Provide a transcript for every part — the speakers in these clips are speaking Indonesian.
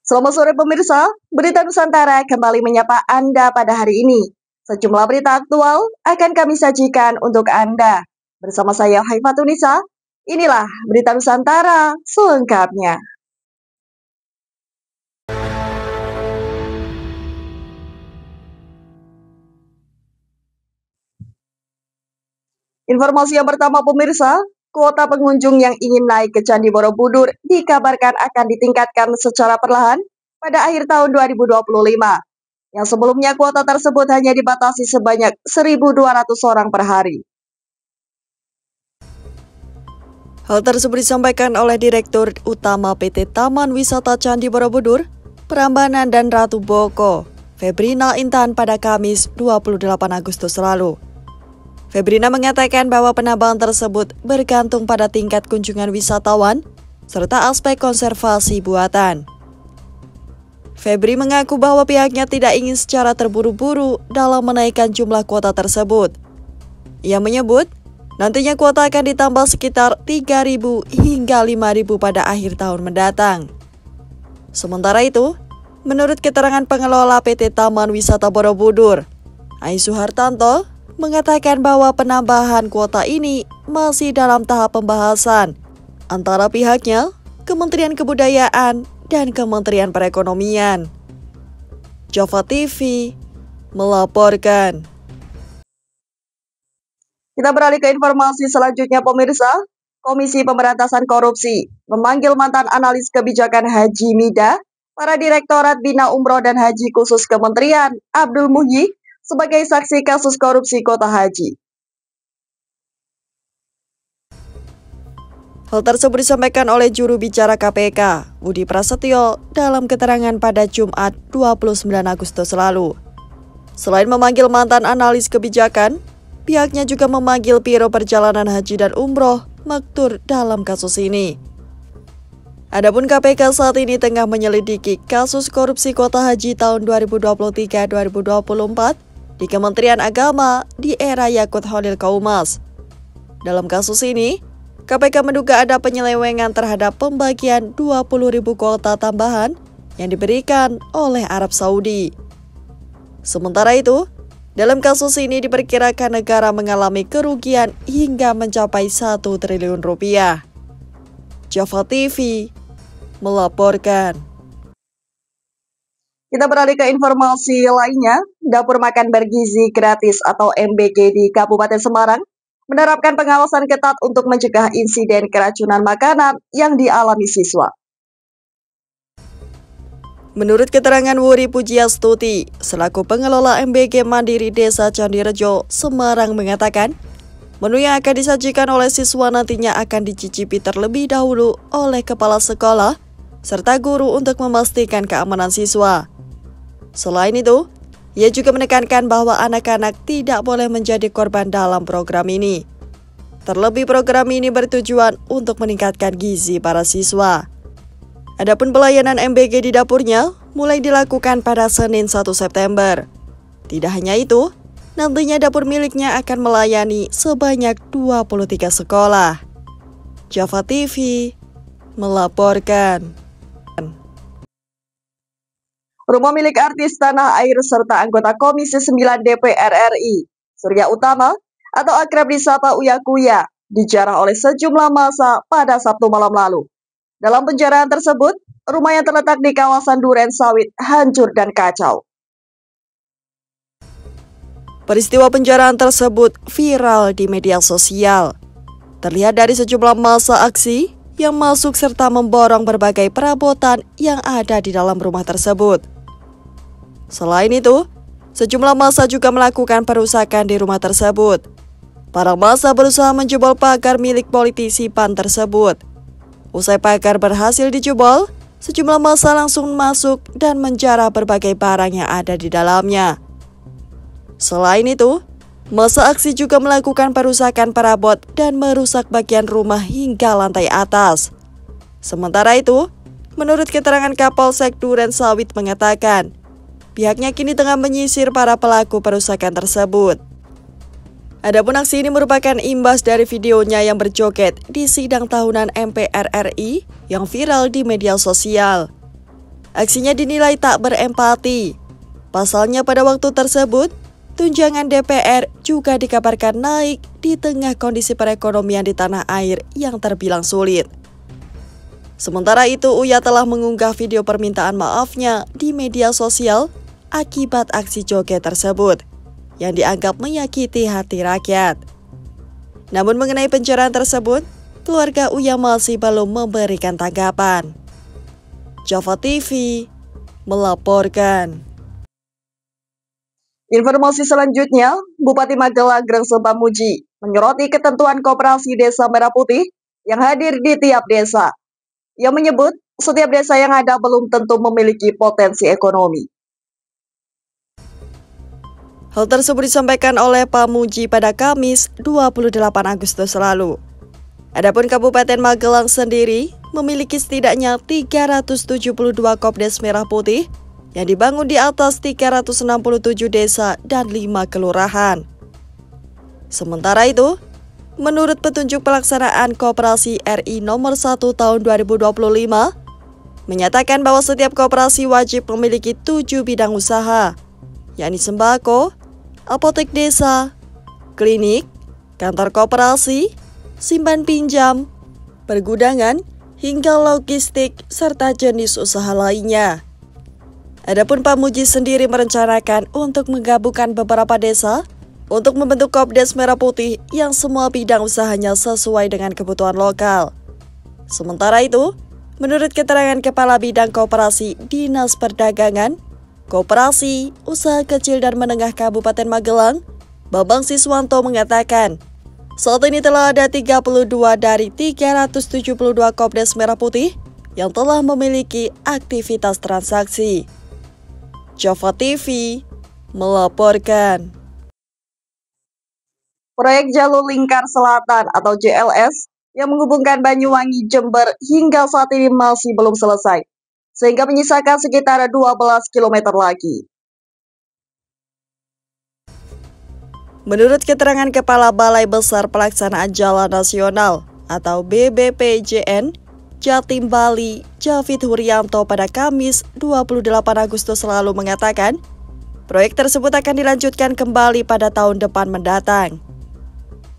Selamat sore pemirsa, Berita Nusantara kembali menyapa Anda pada hari ini. Sejumlah berita aktual akan kami sajikan untuk Anda. Bersama saya Haifatunisa, inilah Berita Nusantara selengkapnya. Informasi yang pertama pemirsa, kuota pengunjung yang ingin naik ke Candi Borobudur dikabarkan akan ditingkatkan secara perlahan pada akhir tahun 2025. Yang sebelumnya kuota tersebut hanya dibatasi sebanyak 1.200 orang per hari. Hal tersebut disampaikan oleh Direktur Utama PT Taman Wisata Candi Borobudur, Prambanan dan Ratu Boko, Febrina Intan pada Kamis 28 Agustus lalu. Febrina mengatakan bahwa penambahan tersebut bergantung pada tingkat kunjungan wisatawan serta aspek konservasi buatan. Febri mengaku bahwa pihaknya tidak ingin secara terburu-buru dalam menaikkan jumlah kuota tersebut. Ia menyebut, nantinya kuota akan ditambah sekitar 3.000 hingga 5.000 pada akhir tahun mendatang. Sementara itu, menurut keterangan pengelola PT Taman Wisata Borobudur, Aisu Hartanto, mengatakan bahwa penambahan kuota ini masih dalam tahap pembahasan antara pihaknya, Kementerian Kebudayaan, dan Kementerian Perekonomian. Java TV melaporkan. Kita beralih ke informasi selanjutnya pemirsa. Komisi Pemberantasan Korupsi memanggil mantan analis kebijakan Haji Mida, para Direktorat Bina Umroh dan Haji Khusus Kementerian, Abdul Muhyi, sebagai saksi kasus korupsi kota haji. Hal tersebut disampaikan oleh juru bicara KPK, Budi Prasetyo, dalam keterangan pada Jumat 29 Agustus lalu. Selain memanggil mantan analis kebijakan, pihaknya juga memanggil Biro Perjalanan Haji dan Umroh, Maktur, dalam kasus ini. Adapun KPK saat ini tengah menyelidiki kasus korupsi kota haji tahun 2023-2024 di Kementerian Agama di era Yakut Holil Kaumas. Dalam kasus ini, KPK menduga ada penyelewengan terhadap pembagian 20.000 kuota tambahan yang diberikan oleh Arab Saudi. Sementara itu, dalam kasus ini diperkirakan negara mengalami kerugian hingga mencapai 1 triliun rupiah. Java TV melaporkan. Kita beralih ke informasi lainnya. Dapur Makan Bergizi Gratis atau MBG di Kabupaten Semarang menerapkan pengawasan ketat untuk mencegah insiden keracunan makanan yang dialami siswa. Menurut keterangan Wuri Pujiastuti, selaku pengelola MBG Mandiri Desa Candirejo, Semarang mengatakan, menu yang akan disajikan oleh siswa nantinya akan dicicipi terlebih dahulu oleh kepala sekolah serta guru untuk memastikan keamanan siswa. Selain itu, ia juga menekankan bahwa anak-anak tidak boleh menjadi korban dalam program ini. Terlebih program ini bertujuan untuk meningkatkan gizi para siswa. Adapun pelayanan MBG di dapurnya mulai dilakukan pada Senin 1 September. Tidak hanya itu, nantinya dapur miliknya akan melayani sebanyak 23 sekolah. Java TV melaporkan. Rumah milik artis tanah air serta anggota Komisi 9 DPR RI, Surya Utama atau akrab disapa Uya Kuya, dijarah oleh sejumlah massa pada Sabtu malam lalu. Dalam penjarahan tersebut, rumah yang terletak di kawasan Duren Sawit hancur dan kacau. Peristiwa penjarahan tersebut viral di media sosial. Terlihat dari sejumlah massa aksi yang masuk serta memborong berbagai perabotan yang ada di dalam rumah tersebut. Selain itu, sejumlah massa juga melakukan perusakan di rumah tersebut. Para massa berusaha menjebol pagar milik politisi PAN tersebut. Usai pagar berhasil dijebol, sejumlah massa langsung masuk dan menjarah berbagai barang yang ada di dalamnya. Selain itu, massa aksi juga melakukan perusakan perabot dan merusak bagian rumah hingga lantai atas. Sementara itu, menurut keterangan Kapolsek Duren Sawit mengatakan, pihaknya kini tengah menyisir para pelaku perusakan tersebut. Adapun aksi ini merupakan imbas dari videonya yang berjoget di sidang tahunan MPR RI yang viral di media sosial. Aksinya dinilai tak berempati. Pasalnya pada waktu tersebut, tunjangan DPR juga dikabarkan naik di tengah kondisi perekonomian di tanah air yang terbilang sulit. Sementara itu, Uya telah mengunggah video permintaan maafnya di media sosial akibat aksi joget tersebut yang dianggap menyakiti hati rakyat. Namun mengenai pencerahan tersebut, keluarga Uya masih belum memberikan tanggapan. Java TV melaporkan. Informasi selanjutnya, Bupati Magelang Grengse Pamuji menyoroti ketentuan Koperasi Desa Merah Putih yang hadir di tiap desa. Ia menyebut setiap desa yang ada belum tentu memiliki potensi ekonomi. Hal tersebut disampaikan oleh Pamuji pada Kamis 28 Agustus lalu. Adapun Kabupaten Magelang sendiri memiliki setidaknya 372 Kopdes Merah Putih yang dibangun di atas 367 desa dan 5 kelurahan. Sementara itu, menurut petunjuk pelaksanaan Koperasi RI nomor 1 tahun 2025, menyatakan bahwa setiap koperasi wajib memiliki 7 bidang usaha, yakni sembako, apotek desa, klinik, kantor koperasi, simpan pinjam, pergudangan, hingga logistik, serta jenis usaha lainnya. Adapun Pamuji sendiri merencanakan untuk menggabungkan beberapa desa untuk membentuk Kopdes Merah Putih yang semua bidang usahanya sesuai dengan kebutuhan lokal. Sementara itu, menurut keterangan Kepala Bidang Koperasi Dinas Perdagangan, Koperasi, Usaha Kecil dan Menengah Kabupaten Magelang, Bambang Siswanto mengatakan, saat ini telah ada 32 dari 372 Kopdes Merah Putih yang telah memiliki aktivitas transaksi. Java TV melaporkan. Proyek Jalur Lingkar Selatan atau JLS yang menghubungkan Banyuwangi, Jember hingga saat ini masih belum selesai, sehingga menyisakan sekitar 12 km lagi. Menurut keterangan Kepala Balai Besar Pelaksanaan Jalan Nasional atau BBPJN, Jatim Bali, Javid Huryanto pada Kamis 28 Agustus lalu mengatakan, proyek tersebut akan dilanjutkan kembali pada tahun depan mendatang.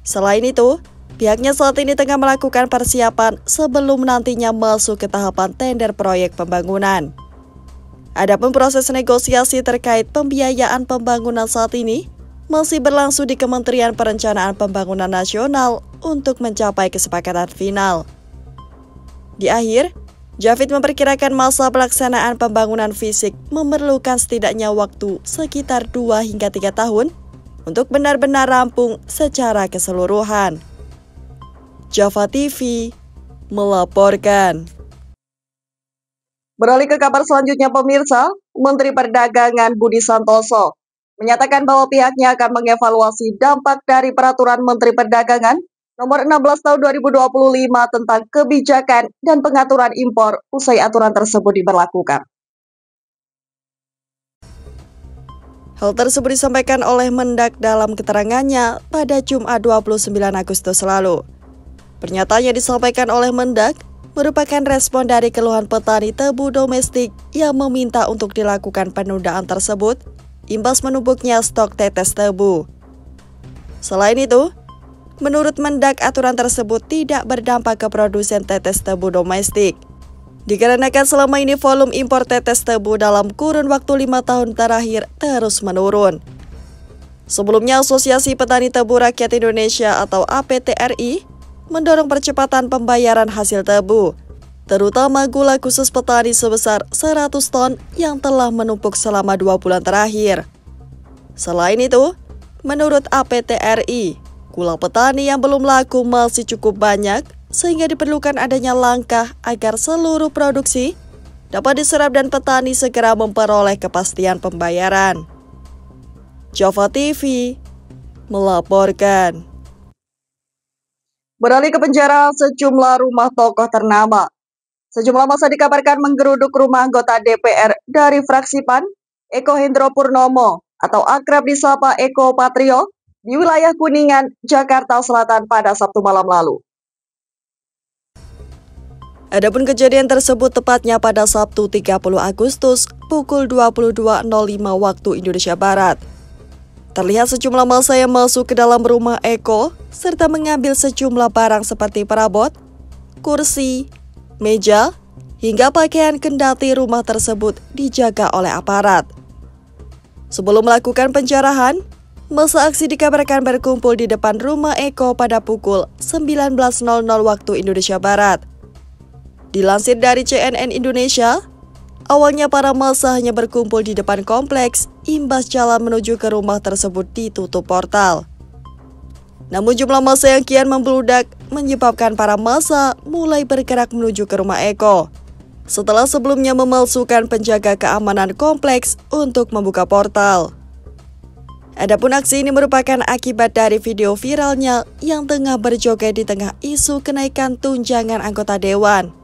Selain itu, pihaknya saat ini tengah melakukan persiapan sebelum nantinya masuk ke tahapan tender proyek pembangunan. Adapun proses negosiasi terkait pembiayaan pembangunan saat ini masih berlangsung di Kementerian Perencanaan Pembangunan Nasional untuk mencapai kesepakatan final. Di akhir, Javid memperkirakan masa pelaksanaan pembangunan fisik memerlukan setidaknya waktu sekitar 2 hingga 3 tahun untuk benar-benar rampung secara keseluruhan. Java TV melaporkan. Beralih ke kabar selanjutnya pemirsa, Menteri Perdagangan Budi Santoso menyatakan bahwa pihaknya akan mengevaluasi dampak dari Peraturan Menteri Perdagangan Nomor 16 Tahun 2025 tentang kebijakan dan pengaturan impor usai aturan tersebut diberlakukan. Hal tersebut disampaikan oleh Mendak dalam keterangannya pada Jumat 29 Agustus lalu. Pernyataannya disampaikan oleh Mendak merupakan respon dari keluhan petani tebu domestik yang meminta untuk dilakukan penundaan tersebut imbas menumpuknya stok tetes tebu. Selain itu, menurut Mendak, aturan tersebut tidak berdampak ke produsen tetes tebu domestik. Dikarenakan selama ini volume impor tetes tebu dalam kurun waktu 5 tahun terakhir terus menurun. Sebelumnya, Asosiasi Petani Tebu Rakyat Indonesia atau APTRI mendorong percepatan pembayaran hasil tebu, terutama gula khusus petani sebesar 100 ton yang telah menumpuk selama 2 bulan terakhir. Selain itu, menurut APTRI, gula petani yang belum laku masih cukup banyak, sehingga diperlukan adanya langkah agar seluruh produksi dapat diserap dan petani segera memperoleh kepastian pembayaran. Java TV melaporkan. Beralih ke penjara sejumlah rumah tokoh ternama. Sejumlah massa dikabarkan menggeruduk rumah anggota DPR dari fraksi PAN, Eko Hendro Purnomo atau akrab disapa Eko Patrio, di wilayah Kuningan, Jakarta Selatan pada Sabtu malam lalu. Adapun kejadian tersebut tepatnya pada Sabtu 30 Agustus pukul 22.05 waktu Indonesia Barat. Terlihat sejumlah massa yang masuk ke dalam rumah Eko serta mengambil sejumlah barang seperti perabot, kursi, meja, hingga pakaian, kendati rumah tersebut dijaga oleh aparat. Sebelum melakukan penjarahan, massa aksi dikabarkan berkumpul di depan rumah Eko pada pukul 19.00 waktu Indonesia Barat. Dilansir dari CNN Indonesia, awalnya para massa hanya berkumpul di depan kompleks, imbas jalan menuju ke rumah tersebut ditutup portal. Namun jumlah massa yang kian membludak menyebabkan para massa mulai bergerak menuju ke rumah Eko, setelah sebelumnya memalsukan penjaga keamanan kompleks untuk membuka portal. Adapun aksi ini merupakan akibat dari video viralnya yang tengah berjoget di tengah isu kenaikan tunjangan anggota dewan.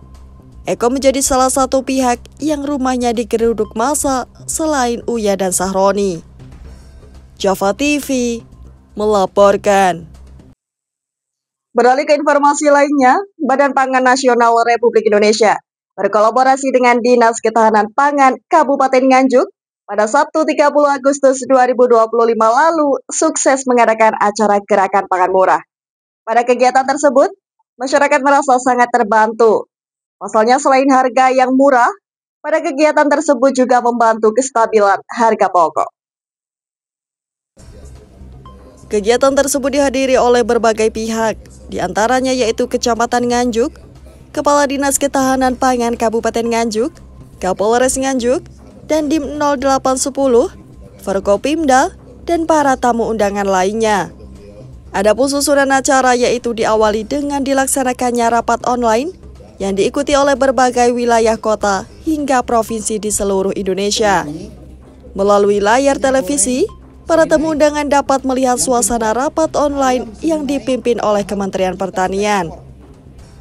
Eko menjadi salah satu pihak yang rumahnya digeruduk massa selain Uya dan Sahroni. Java TV melaporkan. Beralih ke informasi lainnya, Badan Pangan Nasional Republik Indonesia berkolaborasi dengan Dinas Ketahanan Pangan Kabupaten Nganjuk pada Sabtu 30 Agustus 2025 lalu sukses mengadakan acara Gerakan Pangan Murah. Pada kegiatan tersebut, masyarakat merasa sangat terbantu. Pasalnya selain harga yang murah, pada kegiatan tersebut juga membantu kestabilan harga pokok. Kegiatan tersebut dihadiri oleh berbagai pihak, diantaranya yaitu Kecamatan Nganjuk, Kepala Dinas Ketahanan Pangan Kabupaten Nganjuk, Kapolres Nganjuk, dan Dim 0810, Forkopimda, dan para tamu undangan lainnya. Adapun susunan acara yaitu diawali dengan dilaksanakannya rapat online yang diikuti oleh berbagai wilayah kota hingga provinsi di seluruh Indonesia. Melalui layar televisi, para tamu undangan dapat melihat suasana rapat online yang dipimpin oleh Kementerian Pertanian.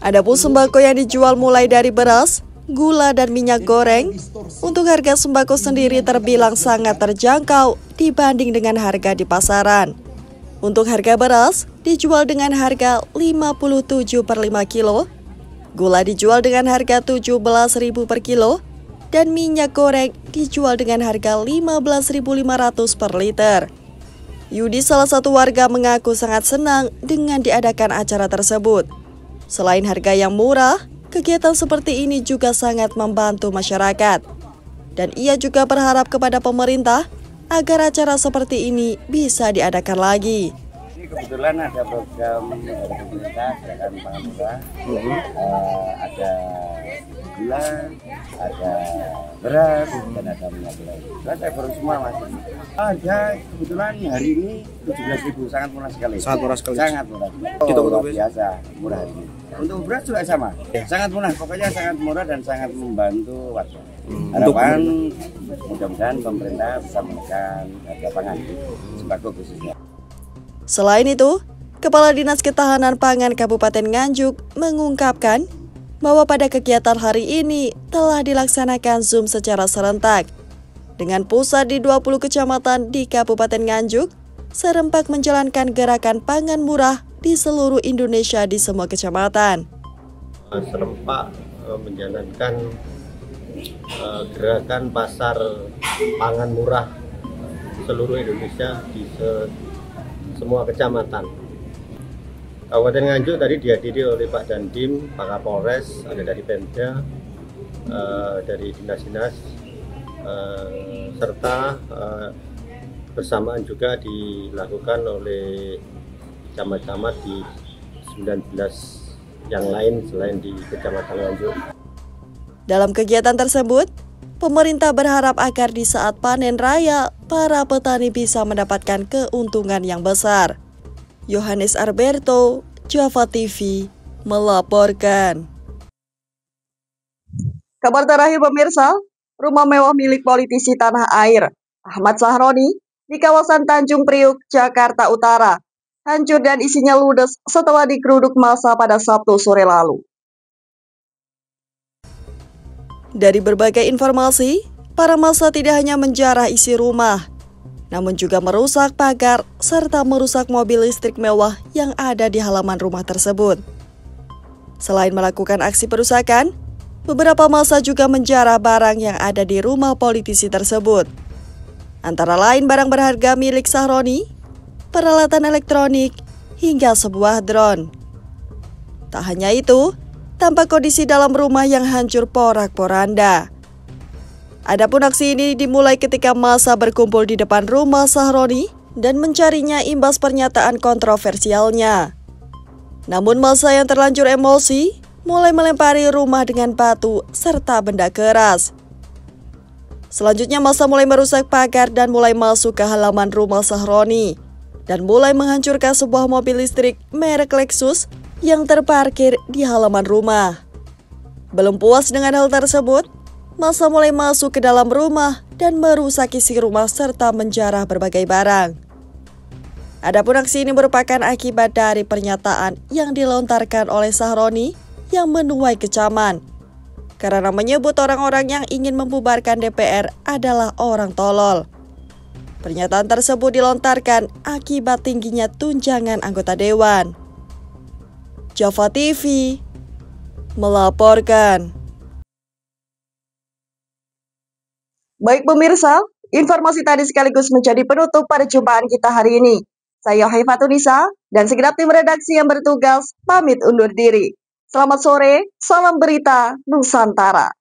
Adapun sembako yang dijual mulai dari beras, gula, dan minyak goreng. Untuk harga sembako sendiri terbilang sangat terjangkau dibanding dengan harga di pasaran. Untuk harga beras dijual dengan harga 57 per 5 kilo, gula dijual dengan harga 17.000 per kilo, dan minyak goreng dijual dengan harga 15.500 per liter. Yudi, salah satu warga, mengaku sangat senang dengan diadakan acara tersebut. Selain harga yang murah, kegiatan seperti ini juga sangat membantu masyarakat. Dan ia juga berharap kepada pemerintah agar acara seperti ini bisa diadakan lagi. Kebetulan ada program dari pemerintah Gerakan Pangan Murah, ada gula, ada beras, dan ada minyak goreng. Ada baru semua masih. Ada kebetulan hari ini 17.000, sangat murah sekali. Sangat murah sekali. Sangat murah. Luar biasa murah ini. Untuk beras juga sama, sangat murah. Pokoknya sangat murah dan sangat membantu warga. Harapan mudah-mudahan pemerintah bisa menekan harga pangan, sembako khususnya. Selain itu, Kepala Dinas Ketahanan Pangan Kabupaten Nganjuk mengungkapkan bahwa pada kegiatan hari ini telah dilaksanakan Zoom secara serentak. Dengan pusat di 20 kecamatan di Kabupaten Nganjuk, serempak menjalankan gerakan pangan murah di seluruh Indonesia di semua kecamatan. Serempak menjalankan gerakan pasar pangan murah seluruh Indonesia di semua kecamatan. Kabupaten Nganjuk tadi dihadiri oleh Pak Dandim, Pak Kapolres, ada dari Pemda, dari dinas-dinas, serta bersamaan juga dilakukan oleh camat-camat di 19 yang lain selain di Kecamatan Nganjuk. Dalam kegiatan tersebut, pemerintah berharap agar di saat panen raya, para petani bisa mendapatkan keuntungan yang besar. Yohanes Alberto, Java TV, melaporkan. Kabar terakhir pemirsa, rumah mewah milik politisi tanah air, Ahmad Sahroni, di kawasan Tanjung Priuk, Jakarta Utara, hancur dan isinya ludes setelah digeruduk massa pada Sabtu sore lalu. Dari berbagai informasi, para massa tidak hanya menjarah isi rumah, namun juga merusak pagar serta merusak mobil listrik mewah yang ada di halaman rumah tersebut. Selain melakukan aksi perusakan, beberapa massa juga menjarah barang yang ada di rumah politisi tersebut. Antara lain barang berharga milik Sahroni, peralatan elektronik, hingga sebuah drone. Tak hanya itu, tampak kondisi dalam rumah yang hancur porak-poranda. Adapun aksi ini dimulai ketika massa berkumpul di depan rumah Sahroni dan mencarinya imbas pernyataan kontroversialnya. Namun massa yang terlanjur emosi mulai melempari rumah dengan batu serta benda keras. Selanjutnya massa mulai merusak pagar dan mulai masuk ke halaman rumah Sahroni dan mulai menghancurkan sebuah mobil listrik merek Lexus yang terparkir di halaman rumah. Belum puas dengan hal tersebut, massa mulai masuk ke dalam rumah dan merusak isi rumah serta menjarah berbagai barang. Adapun aksi ini merupakan akibat dari pernyataan yang dilontarkan oleh Sahroni yang menuai kecaman karena menyebut orang-orang yang ingin membubarkan DPR adalah orang tolol. Pernyataan tersebut dilontarkan akibat tingginya tunjangan anggota dewan. Java TV melaporkan. Baik pemirsa, informasi tadi sekaligus menjadi penutup pada jumpaan kita hari ini. Saya Haifatunisa dan segenap tim redaksi yang bertugas pamit undur diri. Selamat sore, salam berita Nusantara.